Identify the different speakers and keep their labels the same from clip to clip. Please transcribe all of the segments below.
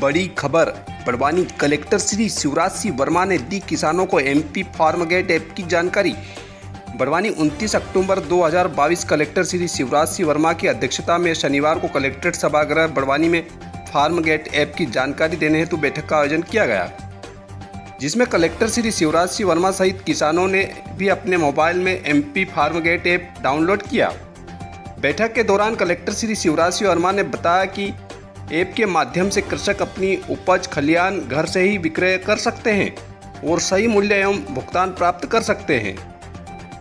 Speaker 1: बड़ी खबर। बड़वानी कलेक्टर श्री शिवराज सिंह वर्मा ने दी किसानों को एमपी फार्मगेट ऐप की जानकारी। बड़वानी 29 अक्टूबर 2022 कलेक्टर श्री शिवराज सिंह वर्मा की अध्यक्षता में शनिवार को कलेक्ट्रेट सभागृह बड़वानी में फार्मगेट ऐप की जानकारी देने हेतु बैठक का आयोजन किया गया, जिसमें कलेक्टर श्री शिवराज सिंह वर्मा सहित किसानों ने भी अपने मोबाइल में एमपी फार्मगेट ऐप डाउनलोड किया। बैठक के दौरान कलेक्टर श्री शिवराज सिंह वर्मा ने बताया कि ऐप के माध्यम से कृषक अपनी उपज खलिहान घर से ही विक्रय कर सकते हैं और सही मूल्य एवं भुगतान प्राप्त कर सकते हैं।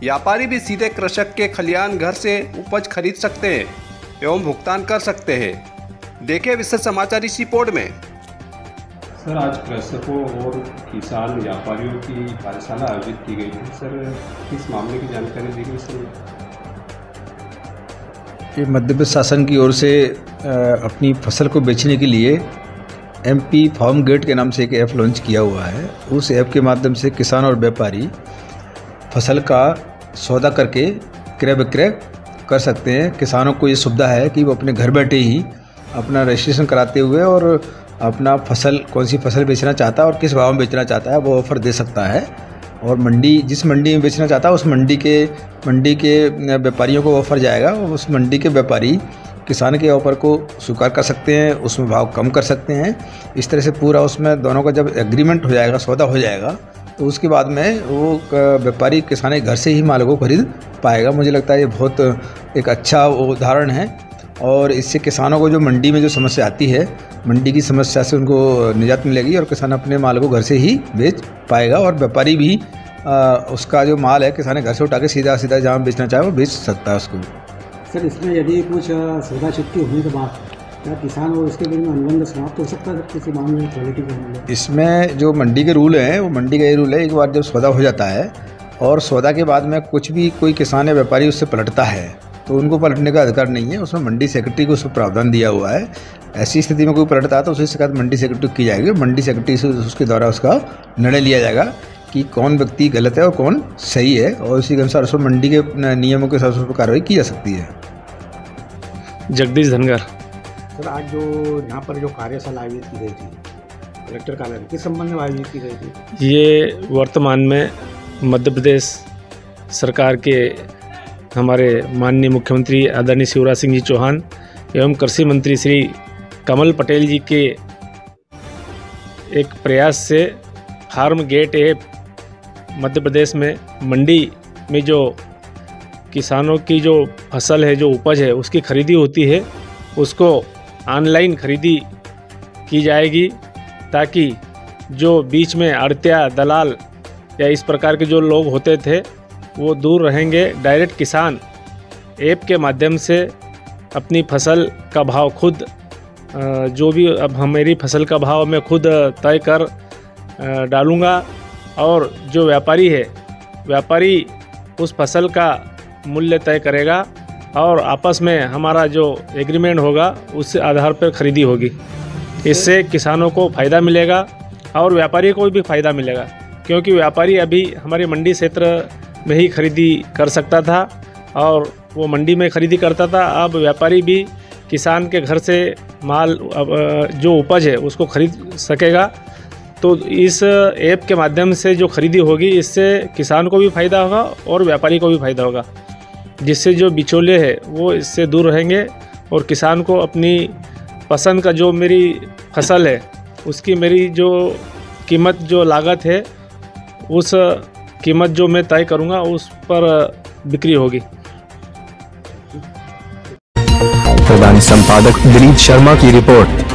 Speaker 1: व्यापारी भी सीधे कृषक के खलिहान घर से उपज खरीद सकते हैं एवं भुगतान कर सकते हैं। देखें विशेष समाचार इस रिपोर्ट में।
Speaker 2: सर, आज कृषकों और किसान व्यापारियों की कार्यशाला आयोजित की गई थी। सर, किस मामले की जानकारी दी गई सर?
Speaker 3: ये मध्य प्रदेश शासन की ओर से अपनी फसल को बेचने के लिए एमपी फार्मगेट के नाम से एक ऐप लॉन्च किया हुआ है। उस ऐप के माध्यम से किसान और व्यापारी फसल का सौदा करके क्रय विक्रय कर सकते हैं। किसानों को ये सुविधा है कि वो अपने घर बैठे ही अपना रजिस्ट्रेशन कराते हुए और अपना फसल, कौन सी फसल बेचना चाहता है और किस भाव में बेचना चाहता है, वो ऑफ़र दे सकता है। और जिस मंडी में बेचना चाहता है उस मंडी के व्यापारियों को ऑफ़र जाएगा और उस मंडी के व्यापारी किसान के ऑफ़र को स्वीकार कर सकते हैं, उसमें भाव कम कर सकते हैं। इस तरह से पूरा उसमें दोनों का जब एग्रीमेंट हो जाएगा, सौदा हो जाएगा, तो उसके बाद में वो व्यापारी किसान के घर से ही माल को खरीद पाएगा। मुझे लगता है ये बहुत एक अच्छा उदाहरण है और इससे किसानों को जो मंडी में जो समस्या आती है, मंडी की समस्या से उनको निजात मिलेगी और किसान अपने माल को घर से ही बेच पाएगा और व्यापारी भी उसका जो माल है किसान घर से उठा के सीधा जहाँ बेचना चाहे वो बेच सकता है उसको।
Speaker 4: सर, इसमें यदि कुछ सौदा चुक्ति होने के बाद क्या किसान और उसके बीच में अनुबंध समाप्त हो सकता है किसी मामले में क्वालिटी के मामले? इसमें
Speaker 3: जो मंडी के रूल हैं वो मंडी का ये रूल है, एक बार जब सौदा हो जाता है और सौदा के बाद में कुछ भी कोई किसान या व्यापारी उससे पलटता है तो उनको पलटने का अधिकार नहीं है। उसमें मंडी सेक्रेटरी को उसमें प्रावधान दिया हुआ है। ऐसी स्थिति में कोई पलटता है तो उसकी शिकायत मंडी सेक्रेटरी की जाएगी। मंडी सेक्रेटरी से उसके द्वारा उसका निर्णय लिया जाएगा कि कौन व्यक्ति गलत है और कौन सही है और उसी के अनुसार उसमें मंडी के नियमों के हिसाब से कार्रवाई की जा सकती है।
Speaker 5: जगदीश धनगर।
Speaker 4: सर, आज जो यहाँ पर जो कार्यशाला आयोजित की गई थी कलेक्टर कार्यालय, किस संबंध में आयोजित की गई थी?
Speaker 5: ये वर्तमान में मध्य प्रदेश सरकार के हमारे माननीय मुख्यमंत्री आदरणीय शिवराज सिंह जी चौहान एवं कृषि मंत्री श्री कमल पटेल जी के एक प्रयास से फार्मगेट ऐप मध्य प्रदेश में मंडी में जो किसानों की जो फसल है, जो उपज है, उसकी खरीदी होती है, उसको ऑनलाइन खरीदी की जाएगी ताकि जो बीच में आड़तिया, दलाल या इस प्रकार के जो लोग होते थे वो दूर रहेंगे। डायरेक्ट किसान ऐप के माध्यम से अपनी फसल का भाव खुद जो भी अब मेरी फसल का भाव मैं खुद तय कर डालूँगा और जो व्यापारी है, व्यापारी उस फसल का मूल्य तय करेगा और आपस में हमारा जो एग्रीमेंट होगा उस आधार पर खरीदी होगी। इससे किसानों को फ़ायदा मिलेगा और व्यापारी को भी फ़ायदा मिलेगा, क्योंकि व्यापारी अभी हमारे मंडी क्षेत्र में ही खरीदी कर सकता था और वो मंडी में खरीदी करता था। अब व्यापारी भी किसान के घर से माल जो उपज है उसको खरीद सकेगा। तो इस ऐप के माध्यम से जो खरीदी होगी इससे किसान को भी फ़ायदा होगा और व्यापारी को भी फ़ायदा होगा, जिससे जो बिचौले हैं वो इससे दूर रहेंगे और किसान को अपनी पसंद का जो मेरी फसल है उसकी मेरी जो कीमत, जो लागत है, उस कीमत जो मैं तय करूंगा उस पर बिक्री होगी।
Speaker 6: प्रधान संपादक दिलीप शर्मा की रिपोर्ट।